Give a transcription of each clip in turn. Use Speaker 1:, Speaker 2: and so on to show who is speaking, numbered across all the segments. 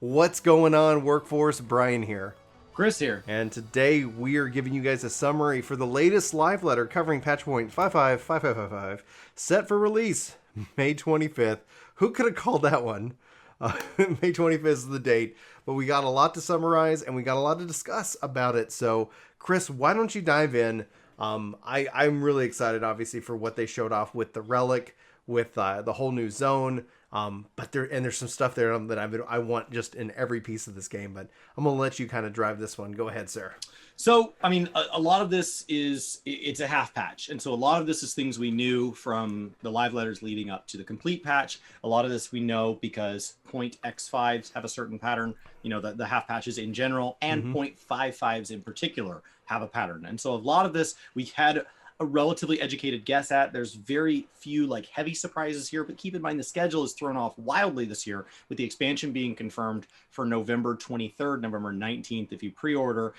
Speaker 1: What's going on, Workforce? Brian here.
Speaker 2: Chris here.
Speaker 1: And today we are giving you guys a summary for the latest live letter covering patch point 555555, set for release May 25th. Who could have called that one? May 25th is the date, but we got a lot to summarize and we got a lot to discuss about it. So, Chris, why don't you dive in? I'm really excited, obviously, for what they showed off with the relic, with the whole new zone. But there's some stuff there that I want just in every piece of this game. But I'm gonna let you kind of drive this one. Go ahead, sir.
Speaker 2: So, I mean, a lot of this it's a half patch. And so a lot of this is things we knew from the live letters leading up to the complete patch. A lot of this we know because point X5s have a certain pattern, you know, the half patches in general, and point 55s in particular have a pattern. And so a lot of this we had a relatively educated guess at. There's very few like heavy surprises here, but keep in mind the schedule is thrown off wildly this year with the expansion being confirmed for November 23rd, November 19th. If you pre-order,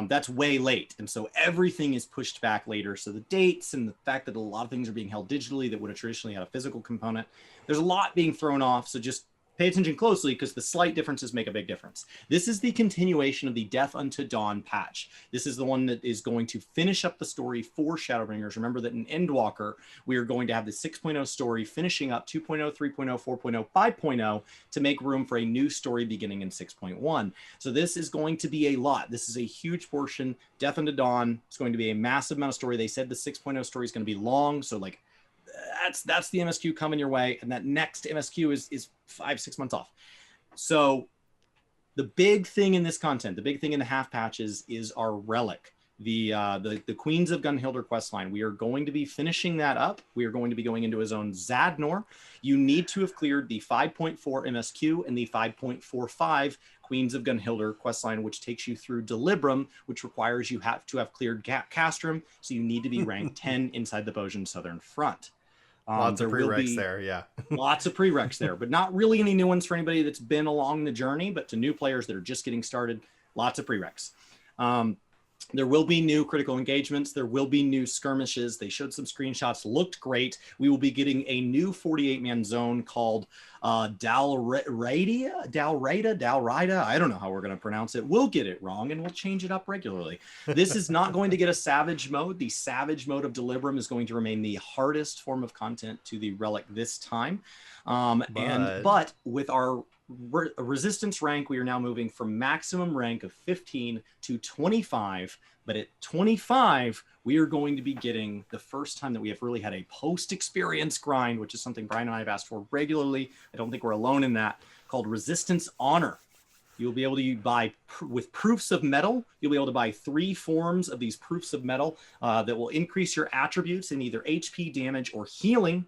Speaker 2: that's way late. And so everything is pushed back later. So the dates and the fact that a lot of things are being held digitally that would have traditionally had a physical component, there's a lot being thrown off. So just pay attention closely because the slight differences make a big difference. This is the continuation of the Death Unto Dawn patch. This is the one that is going to finish up the story for Shadowbringers. Remember that in Endwalker, we are going to have the 6.0 story finishing up 2.0, 3.0, 4.0, 5.0 to make room for a new story beginning in 6.1. So this is going to be a lot. This is a huge portion. Death Unto Dawn is going to be a massive amount of story. They said the 6.0 story is going to be long. So like, that's the MSQ coming your way, and that next MSQ is 5-6 months off. So the big thing in this content, the big thing in the half patches is our relic, the Queens of Gunhildr questline. We are going to be finishing that up. We are going to be going into a zone Zadnor. You need to have cleared the 5.4 MSQ and the 5.45 Queens of Gunhildr questline, which takes you through Delibram, which requires you have to have cleared Castrum. So you need to be ranked 10 inside the Bosian Southern Front.
Speaker 1: Lots of prereqs there, yeah.
Speaker 2: Lots of prereqs there, but not really any new ones for anybody that's been along the journey, but to new players that are just getting started, lots of prereqs. There will be new critical engagements. There will be new skirmishes. They showed some screenshots, looked great. We will be getting a new 48-man zone called Dalrida. I don't know how we're going to pronounce it. We'll get it wrong, and we'll change it up regularly. This is not going to get a Savage mode. The Savage mode of Delibram is going to remain the hardest form of content to the Relic this time. But with our resistance rank, we are now moving from maximum rank of 15 to 25, but at 25 we are going to be getting the first time that we have really had a post-experience grind, which is something Brian and I have asked for regularly. I don't think we're alone in that, called Resistance Honor. You'll be able to buy with proofs of metal. You'll be able to buy 3 forms of these proofs of metal that will increase your attributes in either HP, damage, or healing.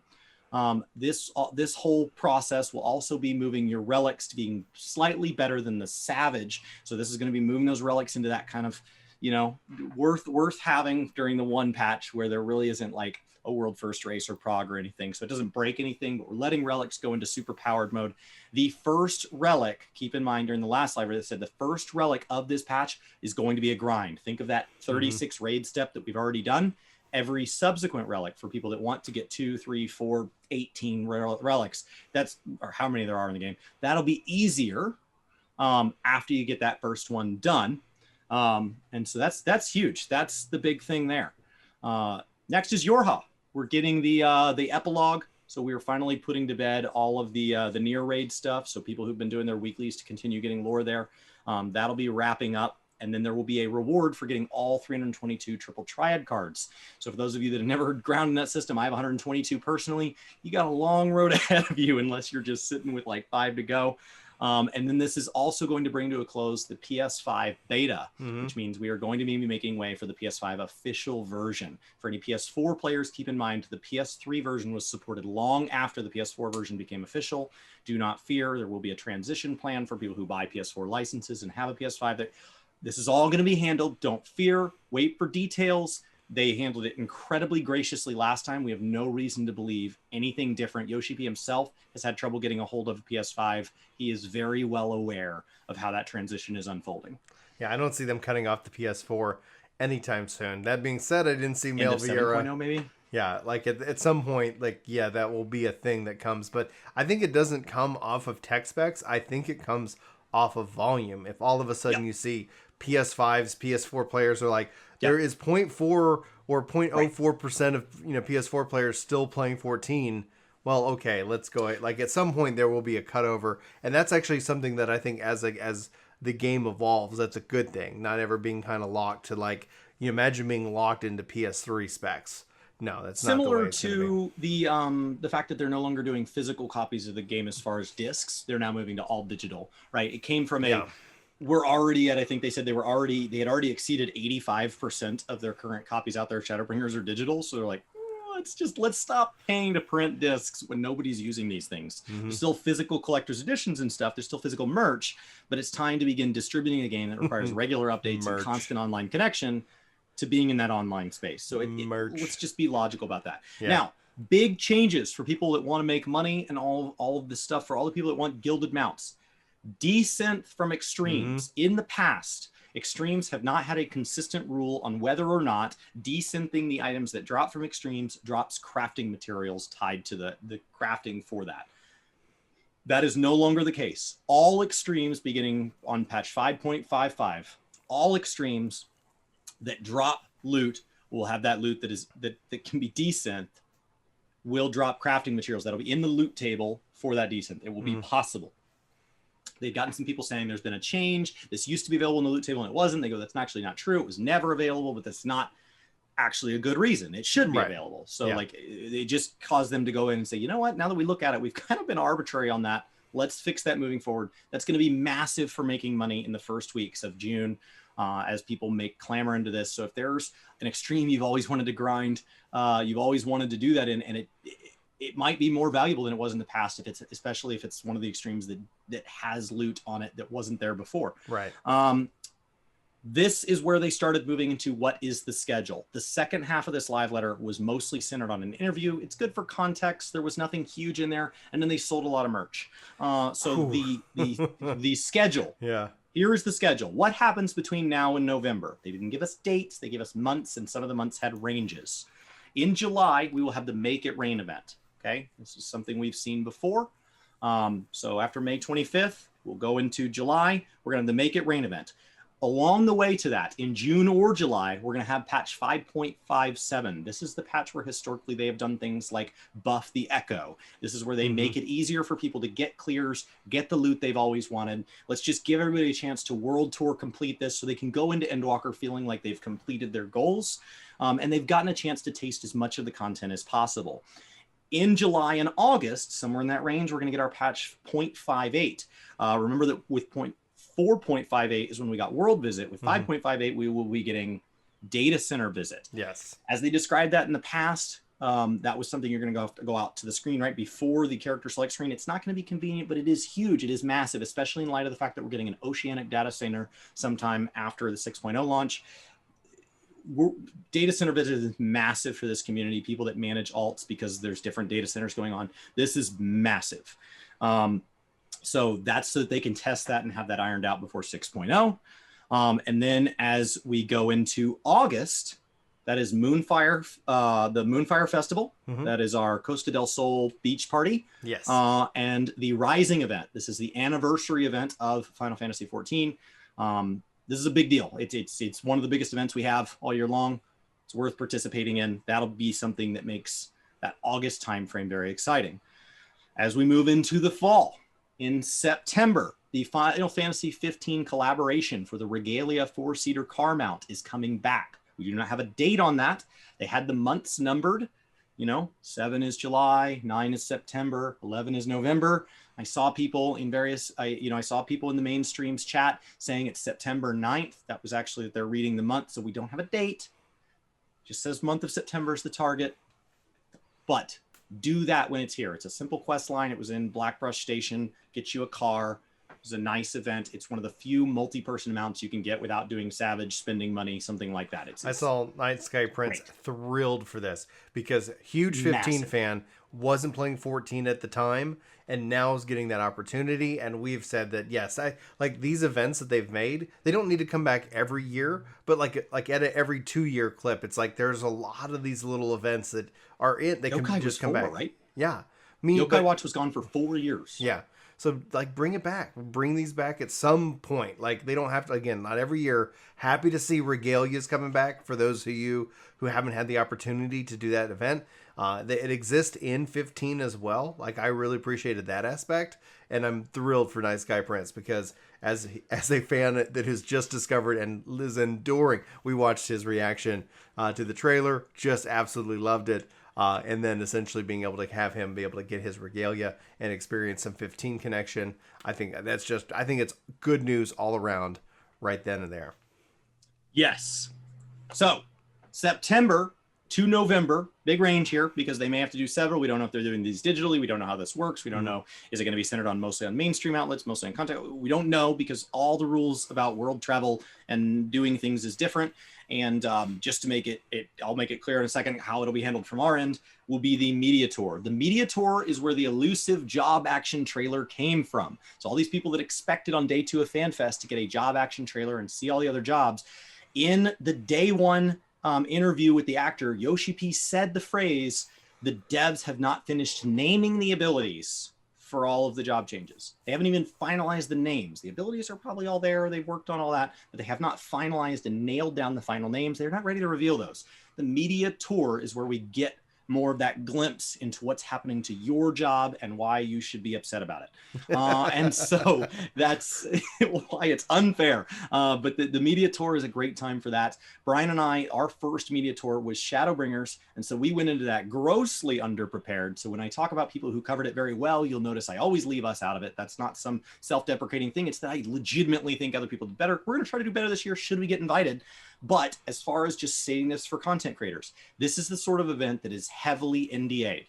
Speaker 2: This whole process will also be moving your relics to being slightly better than the Savage. So this is going to be moving those relics into that kind of, you know, worth having during the one patch where there really isn't like a world first race or prog or anything. So it doesn't break anything, but we're letting relics go into super powered mode. The first relic, keep in mind during the last live, they said the first relic of this patch is going to be a grind. Think of that 36 raid step that we've already done. Every subsequent relic for people that want to get 2, 3, 4, 18 relics, that's, or how many there are in the game, that'll be easier after you get that first one done. And so that's huge. That's the big thing there. Next is Yorha. We're getting the epilogue. So we are finally putting to bed all of the near raid stuff. So people who've been doing their weeklies to continue getting lore there, that'll be wrapping up. And then there will be a reward for getting all 322 triple triad cards. So for those of you that have never ground in that system, I have 122 personally. You got a long road ahead of you unless you're just sitting with like 5 to go. And then this is also going to bring to a close the PS5 beta, which means we are going to be making way for the PS5 official version. For any PS4 players, keep in mind the PS3 version was supported long after the PS4 version became official. Do not fear. There will be a transition plan for people who buy PS4 licenses and have a PS5 that this is all going to be handled. Don't fear. Wait for details. They handled it incredibly graciously last time. We have no reason to believe anything different. Yoshi P himself has had trouble getting a hold of PS5. He is very well aware of how that transition is unfolding.
Speaker 1: Yeah, I don't see them cutting off the PS4 anytime soon. That being said, I didn't see Mail Vieira.
Speaker 2: 7.0 maybe?
Speaker 1: Yeah, like at some point, like, yeah, that will be a thing that comes. But I think it doesn't come off of tech specs. I think it comes off of volume. If all of a sudden you see PS5s, PS4 players are like, there is 0.4 or 0.04% of PS4 players still playing 14. Well, okay, let's go. Like at some point there will be a cutover, and that's actually something that I think as the game evolves, that's a good thing. Not ever being kind of locked to like you imagine being locked into PS3 specs. No, that's not the way
Speaker 2: Similar
Speaker 1: it's gonna
Speaker 2: to the fact that they're no longer doing physical copies of the game as far as discs. They're now moving to all digital, right? It came from we're already at, I think they said they had already exceeded 85% of their current copies out there. Shadowbringers are digital. So they're like, let's stop paying to print discs when nobody's using these things. There's still physical collector's editions and stuff. There's still physical merch, but it's time to begin distributing a game that requires regular updates and constant online connection to being in that online space. So let's just be logical about that. Now, big changes for people that want to make money and all of this stuff, for all the people that want gilded mounts. Desynth from extremes. In the past, extremes have not had a consistent rule on whether or not desynthing the items that drop from extremes drops crafting materials tied to the crafting for that. That is no longer the case. All extremes beginning on patch 5.55, all extremes that drop loot will have that loot that can be desynth will drop crafting materials that'll be in the loot table for that desynth. It will be possible. They've gotten some people saying there's been a change. This used to be available in the loot table and it wasn't. They go, that's actually not true. It was never available, but that's not actually a good reason. It should be available. So like it just caused them to go in and say, you know what, now that we look at it, we've kind of been arbitrary on that. Let's fix that moving forward. That's going to be massive for making money in the first weeks of June as people make clamor into this. So if there's an extreme you've always wanted to grind, you've always wanted to do that in, and it might be more valuable than it was in the past, especially if it's one of the extremes that has loot on it that wasn't there before.
Speaker 1: Right.
Speaker 2: This is where they started moving into what is the schedule. The second half of this live letter was mostly centered on an interview. It's good for context. There was nothing huge in there. And then they sold a lot of merch. The schedule. Yeah. Here is the schedule. What happens between now and November? They didn't give us dates. They gave us months, and some of the months had ranges. In July, we will have the Make It Rain event. Okay, this is something we've seen before. So after May 25th, we'll go into July. We're going to have the Make It Rain event. Along the way to that, in June or July, we're going to have patch 5.57. This is the patch where historically they have done things like buff the echo. This is where they make it easier for people to get clears, get the loot they've always wanted. Let's just give everybody a chance to world tour complete this so they can go into Endwalker feeling like they've completed their goals. And they've gotten a chance to taste as much of the content as possible. In July and August, somewhere in that range, we're going to get our patch 0.58. Remember that with 4.58 is when we got World Visit. With 5.58, we will be getting Data Center Visit. Yes. As they described that in the past, that was something you're going to have to go out to the screen right before the character select screen. It's not going to be convenient, but it is huge. It is massive, especially in light of the fact that we're getting an Oceanic Data Center sometime after the 6.0 launch. Data center visit is massive for this community, people that manage alts, because there's different data centers going on. This is massive. So that's so that they can test that and have that ironed out before 6.0. And then as we go into August, that is Moonfire, the Moonfire Festival. That is our Costa del Sol beach party. Yes. And the Rising event. This is the anniversary event of Final Fantasy XIV. This is a big deal. It's one of the biggest events we have all year long. It's worth participating in. That'll be something that makes that August timeframe very exciting. As we move into the fall, in September, the Final Fantasy XV collaboration for the Regalia 4-seater car mount is coming back. We do not have a date on that. They had the months numbered. 7 is July, 9 is September, 11 is November. I saw people in I saw people in the mainstream's chat saying it's September 9th. That was actually that they're reading the month, so we don't have a date. Just says month of September is the target. But do that when it's here. It's a simple quest line. It was in Blackbrush Station. Get you a car. It was a nice event. It's one of the few multi-person mounts you can get without doing Savage, spending money, something like that. I saw
Speaker 1: Night Sky Prince thrilled for this because huge 15 fan, wasn't playing 14 at the time, and now is getting that opportunity. And we've said that, yes, I like these events that they've made. They don't need to come back every year, but like at a every 2-year clip, it's like there's a lot of these little events that are they can just come back. Right? Yeah.
Speaker 2: Yokai Watch was gone for 4 years.
Speaker 1: Yeah. So like bring it back. Bring these back at some point. Like they don't have to, again, not every year. Happy to see regalias coming back for those of you who haven't had the opportunity to do that event. It exists in 15 as well. Like I really appreciated that aspect, and I'm thrilled for Nice Guy Prince because as a fan that has just discovered and is enduring, we watched his reaction to the trailer, just absolutely loved it. And then essentially being able to have him be able to get his regalia and experience some 15 connection. I think it's good news all around right then and there.
Speaker 2: Yes. So September to November, big range here because they may have to do several. We don't know if they're doing these digitally. We don't know how this works. We don't know, is it going to be centered mostly on mainstream outlets, mostly on content? We don't know because all the rules about world travel and doing things is different. And just to make it, I'll make it clear in a second how it'll be handled from our end, will be the media tour. The media tour is where the elusive job action trailer came from. So all these people that expected on day 2 of FanFest to get a job action trailer and see all the other jobs, in the day 1 interview with the actor, Yoshi P said the phrase, the devs have not finished naming the abilities for all of the job changes. They haven't even finalized the names. The abilities are probably all there. They've worked on all that, but they have not finalized and nailed down the final names. They're not ready to reveal those. The media tour is where we get more of that glimpse into what's happening to your job and why you should be upset about it. And so that's why it's unfair. But the media tour is a great time for that. Brian and I, our first media tour was Shadowbringers. And so we went into that grossly underprepared. So when I talk about people who covered it very well, you'll notice I always leave us out of it. That's not some self-deprecating thing. It's that I legitimately think other people did better. We're going to try to do better this year. Should we get invited? But as far as just saying this for content creators, this is the sort of event that is heavily NDA'd.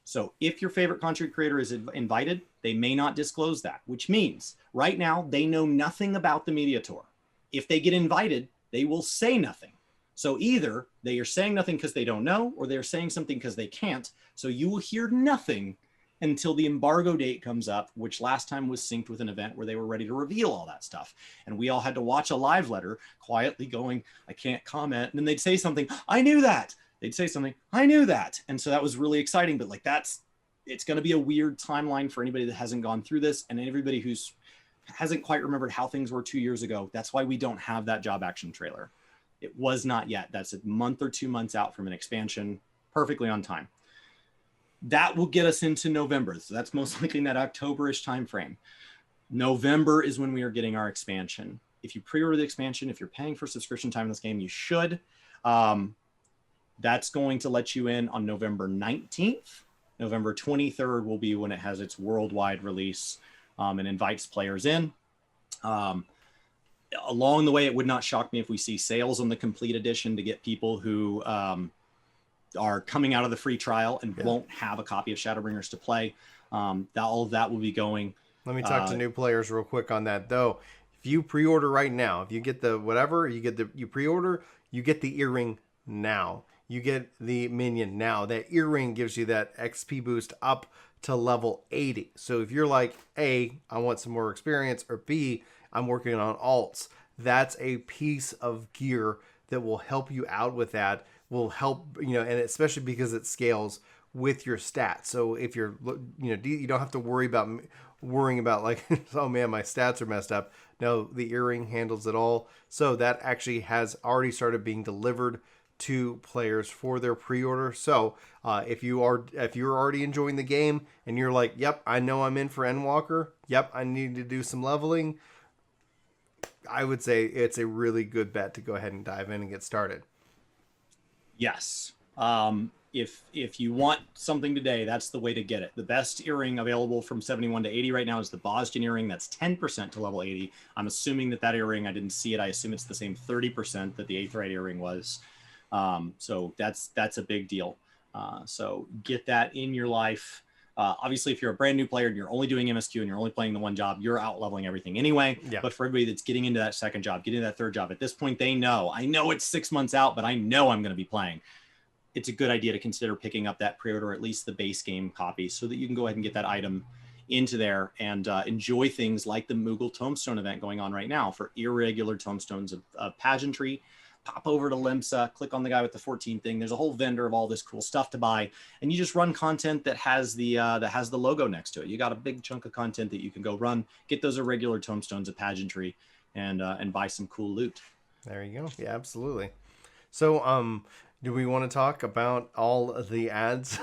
Speaker 2: So if your favorite content creator is invited, they may not disclose that, which means right now they know nothing about the media tour. If they get invited, they will say nothing. So either they are saying nothing because they don't know, or they're saying something because they can't. So you will hear nothing until the embargo date comes up, which last time was synced with an event where they were ready to reveal all that stuff. And we all had to watch a live letter quietly going, I can't comment. And then they'd say something, I knew that. They'd say something, I knew that. And so that was really exciting. But like it's going to be a weird timeline for anybody that hasn't gone through this and everybody who's hasn't quite remembered how things were 2 years ago. That's why we don't have that job action trailer. It was not yet. That's a month or 2 months out from an expansion, perfectly on time. That will get us into November. So that's most likely in that October-ish timeframe. November is when we are getting our expansion. If you pre-order the expansion, if you're paying for subscription time in this game, you should. That's going to let you in on November 19th. November 23rd will be when it has its worldwide release and invites players in. Along the way, it would not shock me if we see sales on the complete edition to get people who are coming out of the free trial and won't have a copy of Shadowbringers to play. All of that will be going.
Speaker 1: Let me talk to new players real quick on that though. If you pre-order right now, if you get the whatever, you pre-order, you get the earring now. You get the minion now. That earring gives you that XP boost up to level 80. So if you're like, A, I want some more experience, or B, I'm working on alts, that's a piece of gear that will help you out with that. Will help, and especially because it scales with your stats. So if you're, you don't have to worrying about like, oh man, my stats are messed up. No, the earring handles it all. So that actually has already started being delivered to players for their pre-order. So if you're already enjoying the game and you're like, yep, I know I'm in for Endwalker. Yep, I need to do some leveling. I would say it's a really good bet to go ahead and dive in and get started.
Speaker 2: Yes. If you want something today, that's the way to get it. The best earring available from 71 to 80 right now is the Boston earring. That's 10% to level 80. I'm assuming that earring, I didn't see it. I assume it's the same 30% that the Aetheryte earring was. So that's a big deal. So get that in your life. Obviously, if you're a brand new player and you're only doing MSQ and you're only playing the one job, you're out leveling everything anyway. Yeah. But for everybody that's getting into that second job, getting into that third job, at this point, I know it's 6 months out, but I know I'm going to be playing. It's a good idea to consider picking up that pre-order, at least the base game copy, so that you can go ahead and get that item into there and enjoy things like the Moogle Tombstone event going on right now for irregular tombstones of pageantry. pop over to Limsa, click on the guy with the 14 thing. There's a whole vendor of all this cool stuff to buy, and you just run content that has the logo next to it. You got a big chunk of content that you can go run, get those irregular tomestones of pageantry, and buy some cool loot.
Speaker 1: There you go. Yeah, absolutely. So, do we want to talk about all of the ads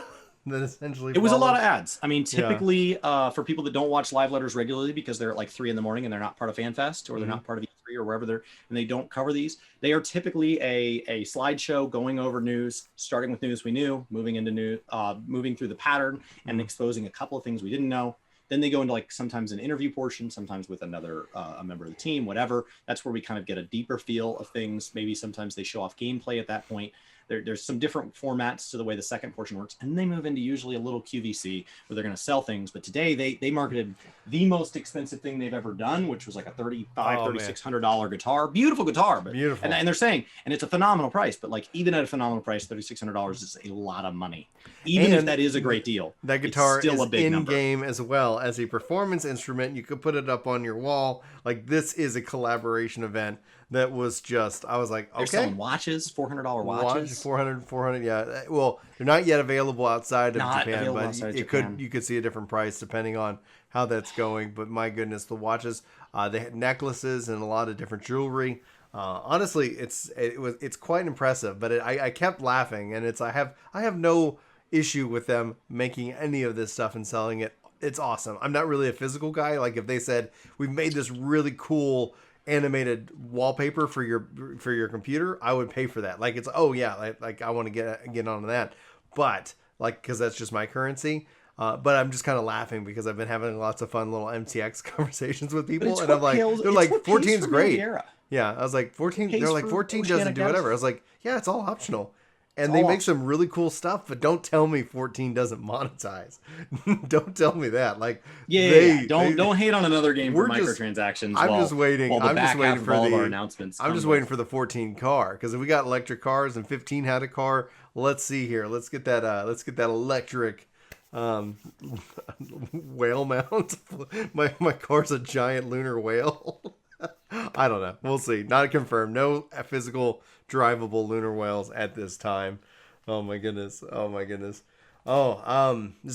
Speaker 1: that essentially?
Speaker 2: It was a lot of ads. I mean, typically, for people that don't watch live letters regularly because they're at like 3 a.m. and they're not part of FanFest or they're not part of E3 or wherever and they don't cover these, they are typically a slideshow going over news, starting with news we knew, moving into new, moving through the pattern and exposing a couple of things we didn't know. Then they go into like sometimes an interview portion, sometimes with another a member of the team, whatever. That's where we kind of get a deeper feel of things. Maybe sometimes they show off gameplay at that point. There's some different formats to the way the second portion works. And they move into usually a little QVC where they're going to sell things. But today they marketed the most expensive thing they've ever done, which was like a $3,600 guitar. Beautiful guitar. But,
Speaker 1: beautiful.
Speaker 2: And they're saying, and it's a phenomenal price, but like even at a phenomenal price, $3,600 is a lot of money. Even if that is a great deal.
Speaker 1: That guitar
Speaker 2: still
Speaker 1: is
Speaker 2: a big
Speaker 1: in-game as well as a performance instrument. You could put it up on your wall. Like, this is a collaboration event. That was just, I was like, okay.
Speaker 2: They're selling watches, $400 watches.
Speaker 1: 400, yeah. Well, they're not yet available outside of Japan, but you could see a different price depending on how that's going. But my goodness, the watches, they had necklaces and a lot of different jewelry. Honestly, it's quite impressive. But I kept laughing, and I have no issue with them making any of this stuff and selling it. It's awesome. I'm not really a physical guy. Like if they said we've made this really cool animated wallpaper for your computer, I would pay for that. Like it's like I want to get onto that, but like because that's just my currency. But I'm just kind of laughing because I've been having lots of fun little MTX conversations with people, and I'm like, they're like 14's great. Yeah, I was like 14. They're like 14 doesn't do whatever. I was like, yeah, it's all optional. And they make some really cool stuff, but don't tell me 14 doesn't monetize. Don't tell me that. Like,
Speaker 2: don't hate on another game for microtransactions.
Speaker 1: I'm just waiting. I'm just waiting for
Speaker 2: all of our announcements.
Speaker 1: I'm just waiting for the 14 car, because if we got electric cars and 15 had a car, let's see here. Let's get that. Let's get that electric whale mount. My car's a giant lunar whale. I don't know. We'll see. Not confirmed. No physical drivable lunar whales at this time. Oh my goodness. Is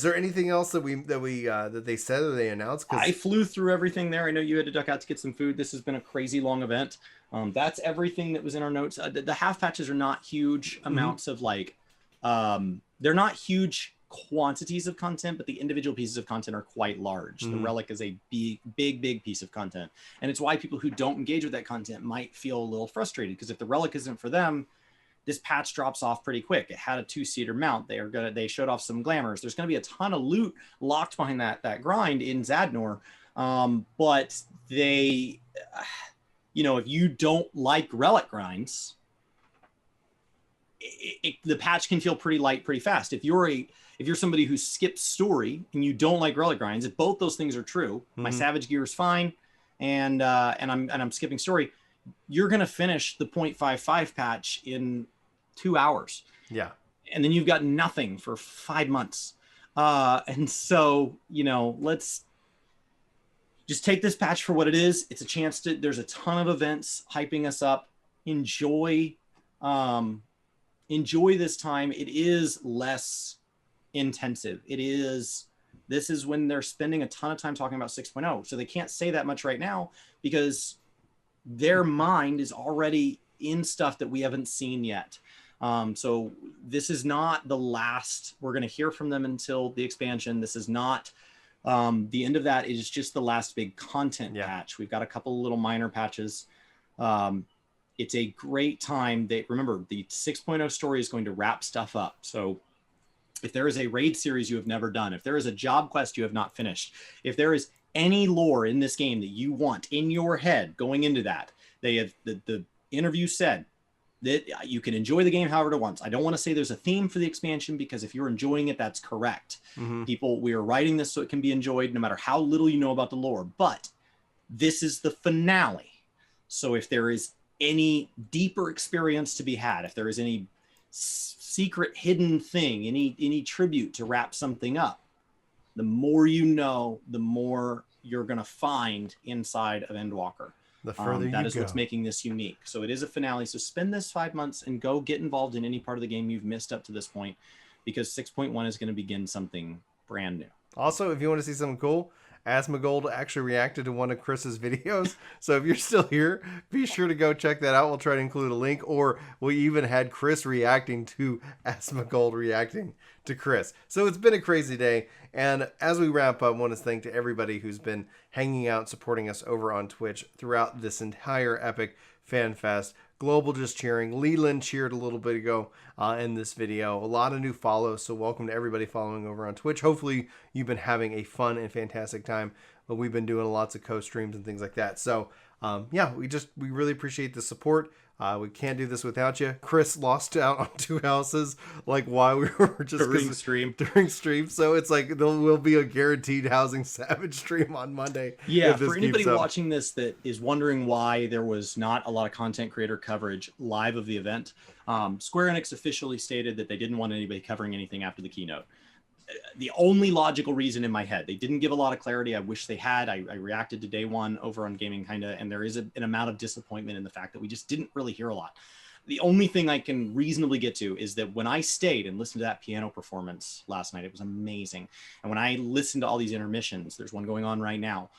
Speaker 1: there anything else that they said or they announced?
Speaker 2: I flew through everything there. I know you had to duck out to get some food. This has been a crazy long event. That's everything that was in our notes. The half patches are not huge amounts of like, they're not huge quantities of content, but the individual pieces of content are quite large. The relic is a big piece of content, and it's why people who don't engage with that content might feel a little frustrated, because if the relic isn't for them, this patch drops off pretty quick. It had a 2-seater mount. They showed off some glamours. There's gonna be a ton of loot locked behind that grind in Zadnor, but they if you don't like relic grinds, the patch can feel pretty light pretty fast. If you're somebody who skips story and you don't like relic grinds, if both those things are true, my Savage gear is fine, and I'm skipping story, you're gonna finish the 0.55 patch in 2 hours.
Speaker 1: Yeah,
Speaker 2: and then you've got nothing for 5 months. And so let's just take this patch for what it is. It's a chance to. There's a ton of events hyping us up. Enjoy this time. It is less intensive. This is when they're spending a ton of time talking about 6.0, so they can't say that much right now because their mind is already in stuff that we haven't seen yet. So this is not the last we're going to hear from them until the expansion. This is not the end of that. It is just the last big content patch. We've got a couple little minor patches. It's a great time. Remember, the 6.0 story is going to wrap stuff up. So if there is a raid series you have never done, if there is a job quest you have not finished, if there is any lore in this game that you want in your head going into that, the interview said that you can enjoy the game however it wants. I don't want to say there's a theme for the expansion, because if you're enjoying it, that's correct. We are writing this so it can be enjoyed no matter how little you know about the lore. But this is the finale. So if there is any deeper experience to be had, if there is any secret hidden thing, any tribute to wrap something up, the more you know, the more you're going to find inside of Endwalker.
Speaker 1: The further
Speaker 2: That
Speaker 1: you
Speaker 2: is
Speaker 1: go.
Speaker 2: what's making this unique. So it is a finale. So spend this 5 months and go get involved in any part of the game you've missed up to this point, because 6.1 is going to begin something brand new.
Speaker 1: Also, if you want to see something cool, Asmongold actually reacted to one of Chris's videos. So if you're still here, be sure to go check that out. We'll try to include a link, or we even had Chris reacting to Asmongold reacting to Chris. So it's been a crazy day. And as we wrap up, I want to thank to everybody who's been hanging out, supporting us over on Twitch throughout this entire epic fan fest. Global just cheering. Leland cheered a little bit ago in this video. A lot of new follows, so welcome to everybody following over on Twitch. Hopefully you've been having a fun and fantastic time. But we've been doing lots of co-streams and things like that. So yeah, we really appreciate the support. We can't do this without you. Chris lost out on 2 houses, like while we were just
Speaker 2: During
Speaker 1: stream. So it's like there will be a guaranteed housing savage stream on Monday.
Speaker 2: Yeah, for anybody watching this that is wondering why there was not a lot of content creator coverage live of the event, Square Enix officially stated that they didn't want anybody covering anything after the keynote. The only logical reason in my head, they didn't give a lot of clarity. I wish they had. I reacted to day one over on Gaming Kinda, and there is an amount of disappointment in the fact that we just didn't really hear a lot. The only thing I can reasonably get to is that when I stayed and listened to that piano performance last night, it was amazing. And when I listened to all these intermissions, there's one going on right now.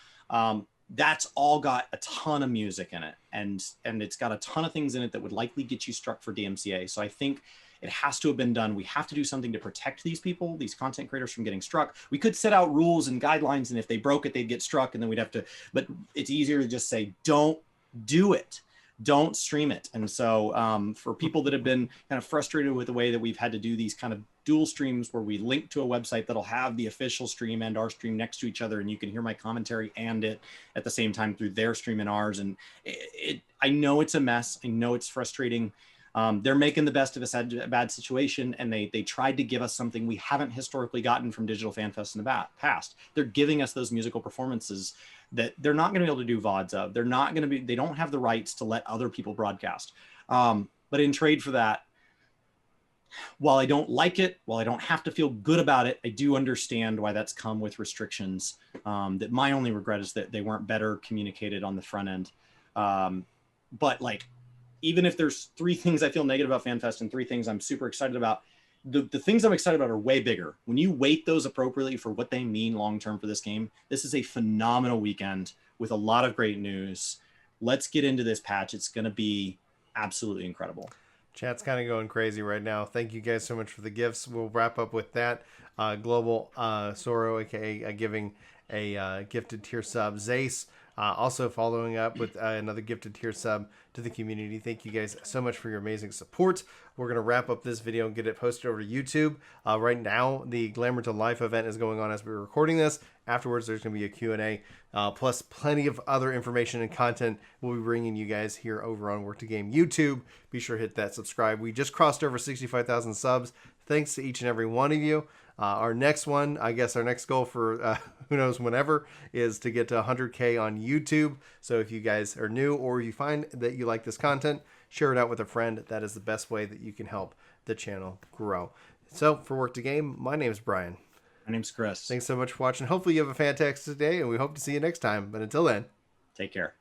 Speaker 2: That's all got a ton of music in it, and it's got a ton of things in it that would likely get you struck for DMCA. So I think it has to have been done. We have to do something to protect these people, these content creators, from getting struck. We could set out rules and guidelines, and if they broke it, they'd get struck, and then we'd have to, but it's easier to just say, don't do it. Don't stream it. And so for people that have been kind of frustrated with the way that we've had to do these kind of dual streams where we link to a website that'll have the official stream and our stream next to each other, and you can hear my commentary and it at the same time through their stream and ours. And I know it's a mess. I know it's frustrating. They're making the best of a bad situation, and they tried to give us something we haven't historically gotten from Digital FanFest in the past. They're giving us those musical performances that they're not going to be able to do VODs of. They're not going to be, they don't have the rights to let other people broadcast. But in trade for that, while I don't like it, while I don't have to feel good about it, I do understand why that's come with restrictions. That my only regret is that they weren't better communicated on the front end. But like, even if there's 3 things I feel negative about FanFest and 3 things I'm super excited about, the things I'm excited about are way bigger. When you weight those appropriately for what they mean long-term for this game, this is a phenomenal weekend with a lot of great news. Let's get into this patch. It's going to be absolutely incredible.
Speaker 1: Chat's kind of going crazy right now. Thank you guys so much for the gifts. We'll wrap up with that. Global Soro, aka giving a gifted tier sub. Zace also following up with another gifted tier sub to the community. Thank you guys so much for your amazing support. We're going to wrap up this video and get it posted over to YouTube. Right now, the Glamour to Life event is going on as we're recording this. Afterwards, there's going to be a Q&A, plus plenty of other information and content we'll be bringing you guys here over on Work to Game YouTube. Be sure to hit that subscribe. We just crossed over 65,000 subs. Thanks to each and every one of you. Our next one, I guess our next goal for who knows whenever, is to get to 100K on YouTube. So if you guys are new or you find that you like this content, share it out with a friend. That is the best way that you can help the channel grow. So for Work to Game, my name is Brian.
Speaker 2: My name's Chris.
Speaker 1: Thanks so much for watching. Hopefully you have a fantastic day, and we hope to see you next time. But until then,
Speaker 2: take care.